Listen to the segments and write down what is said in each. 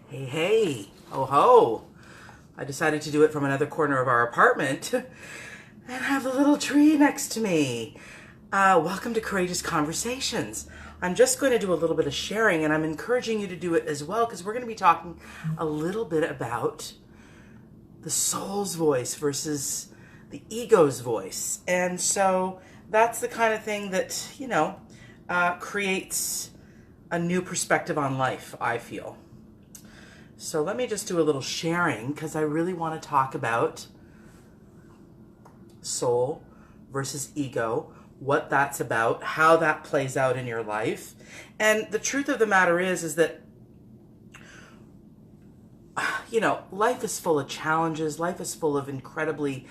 Hey, hey, oh ho. I decided to do it from another corner of our apartment and have the little tree next to me. Welcome to Courageous Conversations. I'm just going to do a little bit of sharing and I'm encouraging you to do it as well because we're going to be talking a little bit about the soul's voice versus the ego's voice. And so that's the kind of thing that, creates a new perspective on life, I feel. So let me just do a little sharing because I really want to talk about soul versus ego, what that's about, how that plays out in your life. And the truth of the matter is that, life is full of challenges. Life is full of incredibly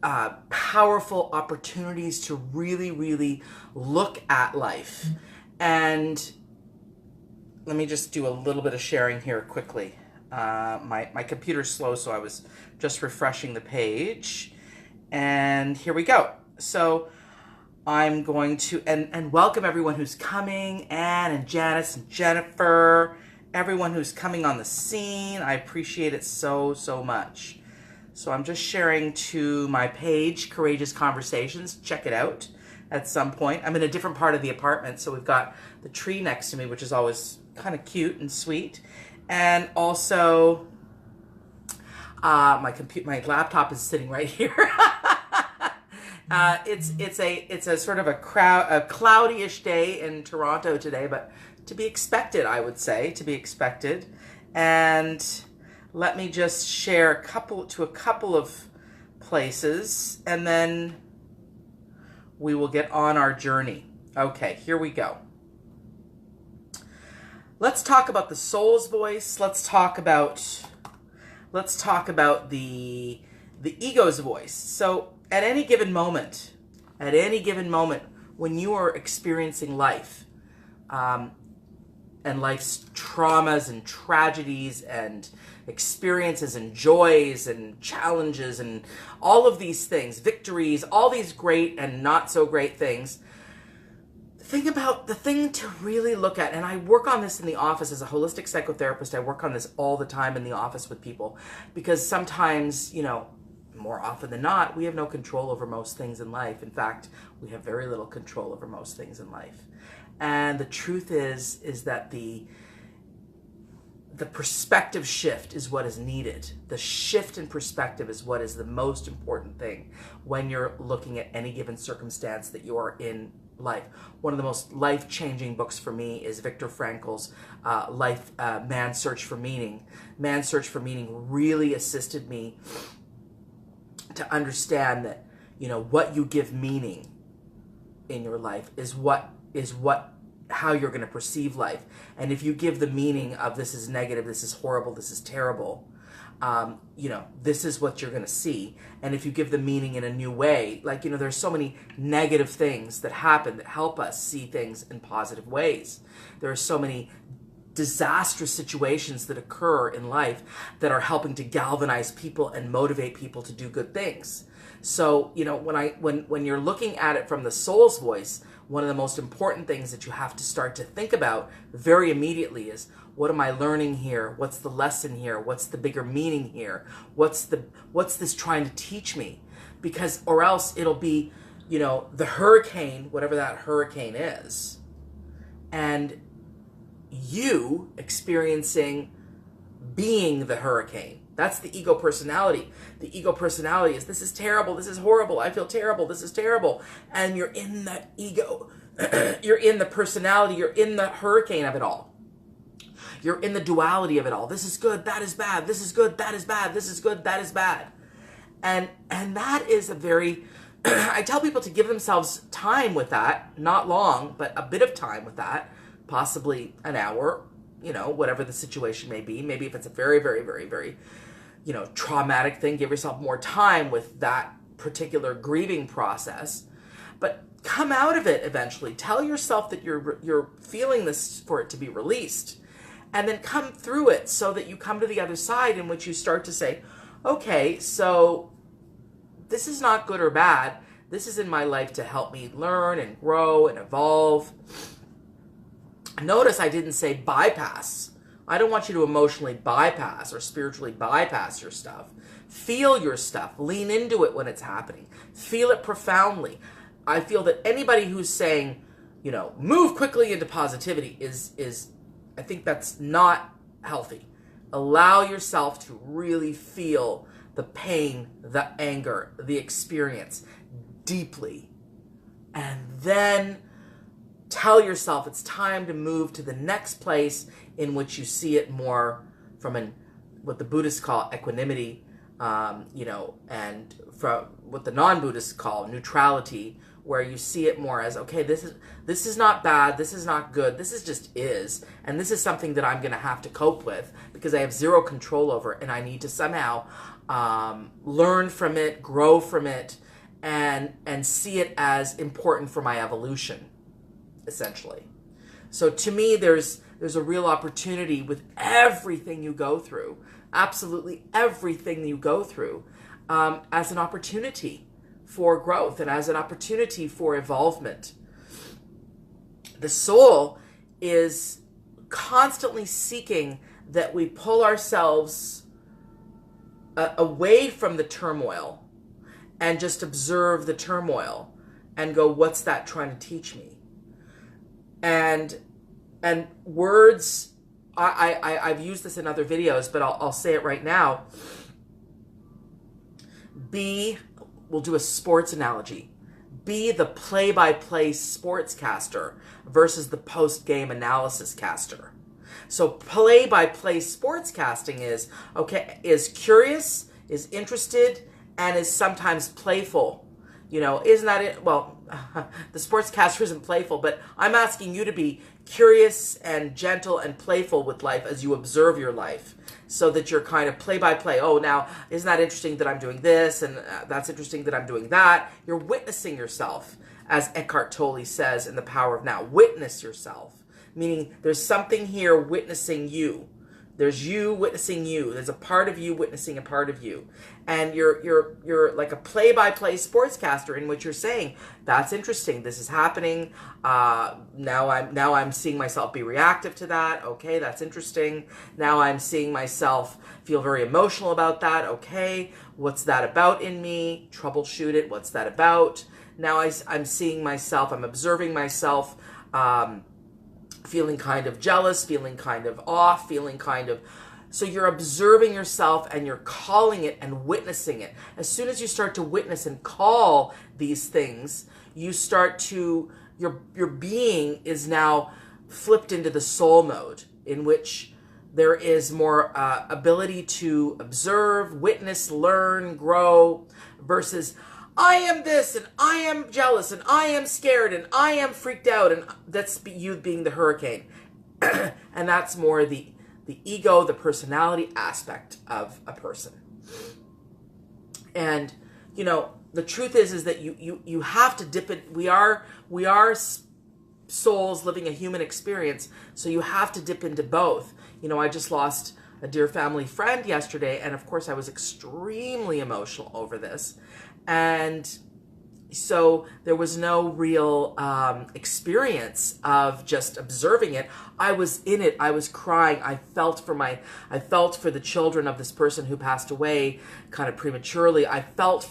powerful opportunities to really, really look at life. And let me just do a little bit of sharing here quickly. My computer's slow, so I was just refreshing the page. And here we go. So I'm going to, and welcome everyone who's coming, Anne and Janice and Jennifer, everyone who's coming on the scene. I appreciate it so, so much. So I'm just sharing to my page, Courageous Conversations. Check it out at some point. I'm in a different part of the apartment, so we've got the tree next to me, which is always kind of cute and sweet. And also, my laptop is sitting right here. It's a sort of a cloudy-ish day in Toronto today, but to be expected, I would say, to be expected. And let me just share a couple of places, and then we will get on our journey. Okay, here we go. Let's talk about the soul's voice. Let's talk about the ego's voice. So at any given moment, when you are experiencing life, and life's traumas and tragedies and experiences and joys and challenges and all of these things, victories, all these great and not so great things, the thing to really look at, and I work on this in the office as a holistic psychotherapist. I work on this all the time in the office with people because sometimes, more often than not, we have no control over most things in life. In fact, we have very little control over most things in life. And the truth is that the perspective shift is what is needed. The shift in perspective is what is the most important thing when you're looking at any given circumstance that you are in life. One of the most life-changing books for me is Viktor Frankl's Man's Search for Meaning. Man's Search for Meaning really assisted me to understand that, what you give meaning in your life is how you're going to perceive life. And if you give the meaning of this is negative, this is horrible, this is terrible, this is what you're going to see. And if you give the meaning in a new way, there's so many negative things that happen that help us see things in positive ways. There are so many disastrous situations that occur in life that are helping to galvanize people and motivate people to do good things. So, when you're looking at it from the soul's voice, one of the most important things that you have to start to think about very immediately is, what am I learning here? What's the lesson here? What's the bigger meaning here? What's this trying to teach me? Because, or else it'll be, the hurricane, whatever that hurricane is, and you experiencing being the hurricane. That's the ego personality. The ego personality is, this is terrible, this is horrible, I feel terrible, this is terrible. And you're in the ego, you're in the personality, you're in the hurricane of it all. You're in the duality of it all. This is good, that is bad, this is good, that is bad, this is good, that is bad. And that is a very, I tell people to give themselves time with that, not long, but a bit of time with that, possibly an hour, whatever the situation may be. Maybe if it's a very, very, very, very, traumatic thing, give yourself more time with that particular grieving process. But come out of it eventually. Tell yourself that you're feeling this for it to be released. And then come through it so that you come to the other side in which you start to say, okay, so this is not good or bad. This is in my life to help me learn and grow and evolve. Notice I didn't say bypass I don't want you to emotionally bypass or spiritually bypass your stuff. Feel your stuff. Lean into it when it's happening. Feel it profoundly. I feel that anybody who's saying, move quickly into positivity is I think that's not healthy. Allow yourself to really feel the pain, the anger, the experience deeply. And then tell yourself it's time to move to the next place in which you see it more from what the Buddhists call equanimity, and from what the non-Buddhists call neutrality, where you see it more as, okay, this is not bad, this is not good, this is just is, and this is something that I'm going to have to cope with because I have zero control over it, and I need to somehow learn from it, grow from it, and see it as important for my evolution, essentially. So to me, there's a real opportunity with everything you go through, absolutely everything you go through, as an opportunity for growth and as an opportunity for evolvement. The soul is constantly seeking that we pull ourselves away from the turmoil and just observe the turmoil and go, what's that trying to teach me? And words, I've used this in other videos, but I'll say it right now. We'll do a sports analogy. Be the play-by-play sportscaster versus the post-game analysis caster. So play-by-play sportscasting is curious, is interested, and is sometimes playful. Isn't that it? Well, the sportscaster isn't playful, but I'm asking you to be curious and gentle and playful with life as you observe your life, so that you're kind of play-by-play. Oh, now, isn't that interesting that I'm doing this, and that's interesting that I'm doing that? You're witnessing yourself, as Eckhart Tolle says in The Power of Now. Witness yourself, meaning there's something here witnessing you. There's you witnessing you. There's a part of you witnessing a part of you. And you're like a play-by-play sportscaster in which you're saying, that's interesting. This is happening. Now I'm seeing myself be reactive to that. Okay, that's interesting. Now I'm seeing myself feel very emotional about that. Okay, what's that about in me? Troubleshoot it. What's that about? Now I'm seeing myself. I'm observing myself. Feeling kind of jealous, feeling kind of off, feeling kind of... So you're observing yourself and you're calling it and witnessing it. As soon as you start to witness and call these things, you start to... Your being is now flipped into the soul mode, in which there is more ability to observe, witness, learn, grow, versus... I am this, and I am jealous, and I am scared, and I am freaked out, and that's you being the hurricane. And that's more the ego, the personality aspect of a person. And, the truth is that you have to dip it. We are souls living a human experience, so you have to dip into both. I just lost a dear family friend yesterday, and of course I was extremely emotional over this. And so there was no real experience of just observing it. I was in it. I was crying. I felt for the children of this person who passed away kind of prematurely. I felt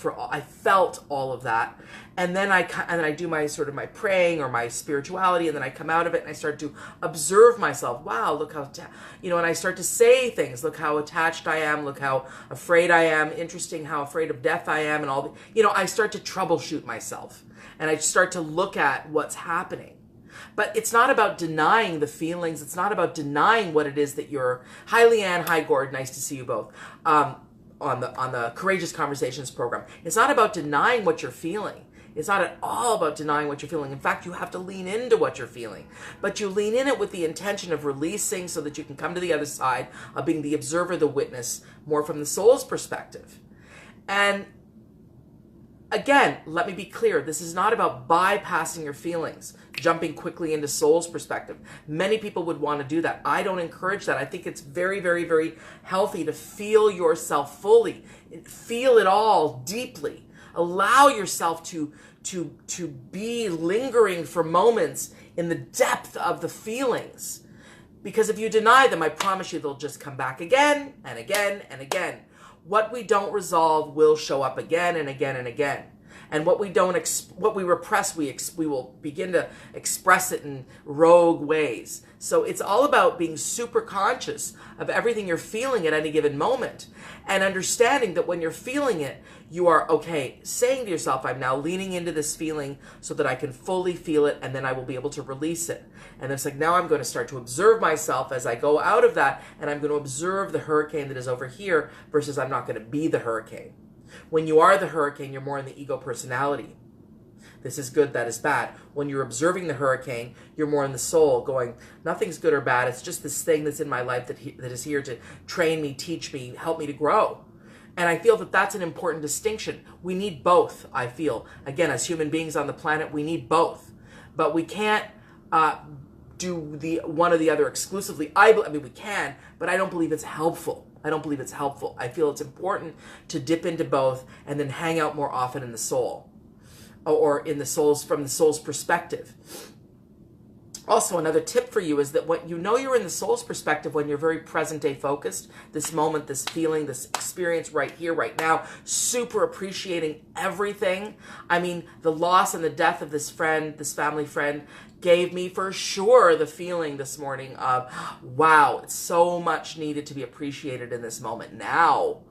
all of that. And then I do my sort of my praying or my spirituality, and then I come out of it and I start to observe myself. Wow, look how, and I start to say things. Look how attached I am. Look how afraid I am. Interesting how afraid of death I am, and all. I start to troubleshoot myself, and I start to look at what's happening. But it's not about denying the feelings. It's not about denying what it is that you're. Hi, Leanne. Hi, Gord. Nice to see you both. On the Courageous Conversations program. It's not about denying what you're feeling. It's not at all about denying what you're feeling. In fact, you have to lean into what you're feeling. But you lean in it with the intention of releasing so that you can come to the other side of being the observer, the witness, more from the soul's perspective. And again, let me be clear. This is not about bypassing your feelings, jumping quickly into soul's perspective. Many people would want to do that. I don't encourage that. I think it's very, very, very healthy to feel yourself fully. Feel it all deeply. Allow yourself to be lingering for moments in the depth of the feelings. Because if you deny them, I promise you they'll just come back again and again and again. What we don't resolve will show up again and again and again. And what we don't, what we repress, we will begin to express it in rogue ways. So it's all about being super conscious of everything you're feeling at any given moment, and understanding that when you're feeling it, you are okay, saying to yourself, I'm now leaning into this feeling so that I can fully feel it, and then I will be able to release it. And it's like, now I'm going to start to observe myself as I go out of that, and I'm going to observe the hurricane that is over here versus I'm not going to be the hurricane. When you are the hurricane, you're more in the ego personality. This is good, that is bad. When you're observing the hurricane, you're more in the soul, going, nothing's good or bad. It's just this thing that's in my life that is here to train me, teach me, help me to grow. And I feel that that's an important distinction. We need both, I feel. Again, as human beings on the planet, we need both. But we can't do the one or the other exclusively. I mean, we can, but I don't believe it's helpful. I don't believe it's helpful. I feel it's important to dip into both and then hang out more often in the soul, or in the soul's, from the soul's perspective. Also, another tip for you is that when you know you're in the soul's perspective, when you're very present day focused, this moment, this feeling, this experience right here, right now, super appreciating everything. I mean, the loss and the death of this friend, this family friend, gave me for sure the feeling this morning of, wow, it's so much needed to be appreciated in this moment now.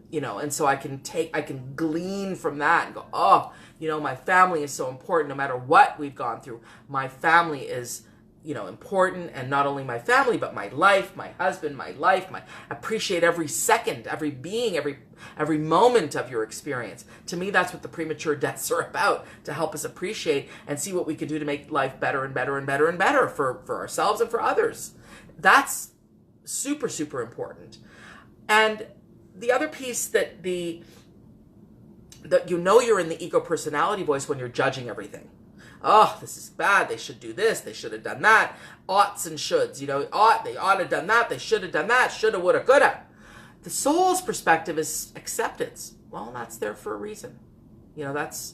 You know, and so I can glean from that and go, oh, you know, my family is so important no matter what we've gone through. My family is, you know, important, and not only my family, but my life, my husband, my life, appreciate every second, every being, every moment of your experience. To me, that's what the premature deaths are about, to help us appreciate and see what we can do to make life better and better and better and better for ourselves and for others. That's super, super important. And the other piece that you know you're in the ego personality voice when you're judging everything. Oh, this is bad. They should do this. They should have done that. Oughts and shoulds. You know, they ought to have done that. They should have done that. Shoulda, woulda, coulda. The soul's perspective is acceptance. Well, that's there for a reason. You know, that's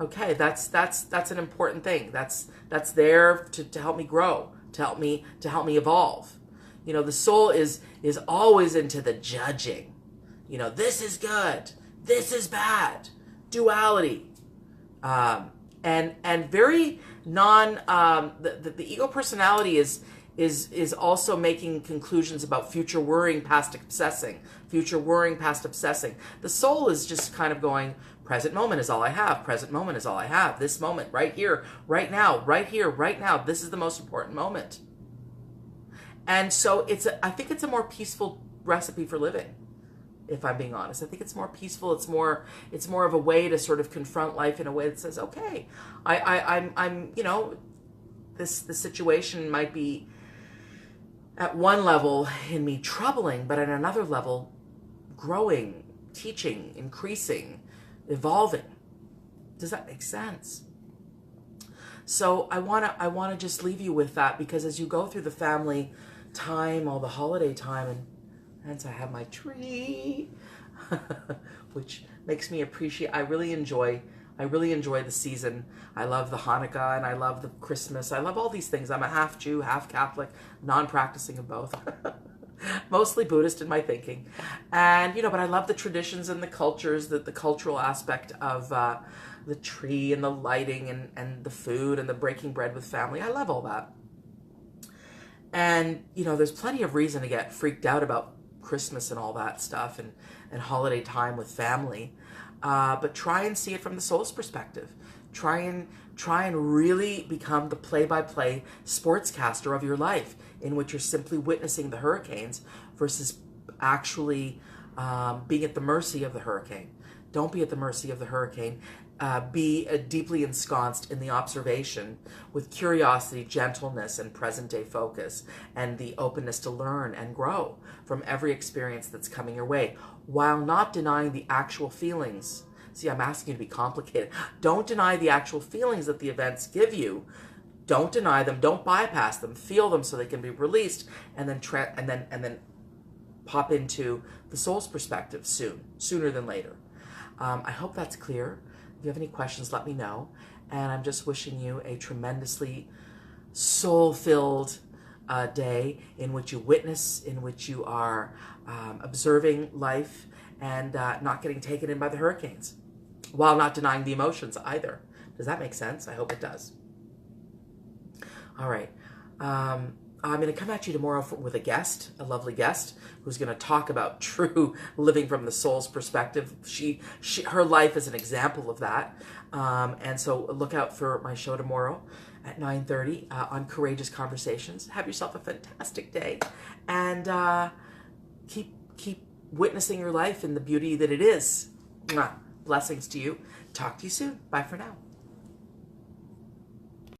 okay. That's an important thing. That's there to help me grow, to help me evolve. You know, the soul is always into the judging. You know, this is good, this is bad, duality, and very the ego personality is also making conclusions about future worrying past obsessing, future worrying past obsessing. The soul is just kind of going, present moment is all I have, present moment is all I have, this moment, right here, right now, right here, right now, this is the most important moment. And so I think it's a more peaceful recipe for living. If I'm being honest, I think it's more peaceful. It's more of a way to sort of confront life in a way that says, okay, I'm you know, the situation might be at one level in me troubling, but at another level growing, teaching, increasing, evolving. Does that make sense? So I wanna just leave you with that, because as you go through the family time, all the holiday time, and I have my tree, which makes me appreciate. I really enjoy the season. I love the Hanukkah and I love the Christmas. I love all these things. I'm a half Jew, half Catholic, non-practicing of both. Mostly Buddhist in my thinking. And, you know, but I love the traditions and the cultures, the cultural aspect of the tree and the lighting and the food and the breaking bread with family. I love all that. And, you know, there's plenty of reason to get freaked out about Christmas and all that stuff, and holiday time with family, but try and see it from the soul's perspective. Try and really become the play-by-play sportscaster of your life, in which you're simply witnessing the hurricanes versus actually being at the mercy of the hurricane. Don't be at the mercy of the hurricane. Be deeply ensconced in the observation with curiosity, gentleness, and present-day focus, and the openness to learn and grow from every experience that's coming your way, while not denying the actual feelings. See, I'm asking you to be complicated. Don't deny the actual feelings that the events give you. Don't deny them. Don't bypass them. Feel them so they can be released, and then pop into the soul's perspective sooner than later. I hope that's clear. If you have any questions, let me know. And I'm just wishing you a tremendously soul-filled, day in which you witness, in which you are observing life and not getting taken in by the hurricanes, while not denying the emotions either. Does that make sense? I hope it does. All right. I'm going to come at you tomorrow with a guest, a lovely guest, who's going to talk about true living from the soul's perspective. Her life is an example of that. And so look out for my show tomorrow at 9:30 on Courageous Conversations. Have yourself a fantastic day, and keep witnessing your life in the beauty that it is. Mwah. Blessings to you. Talk to you soon. Bye for now.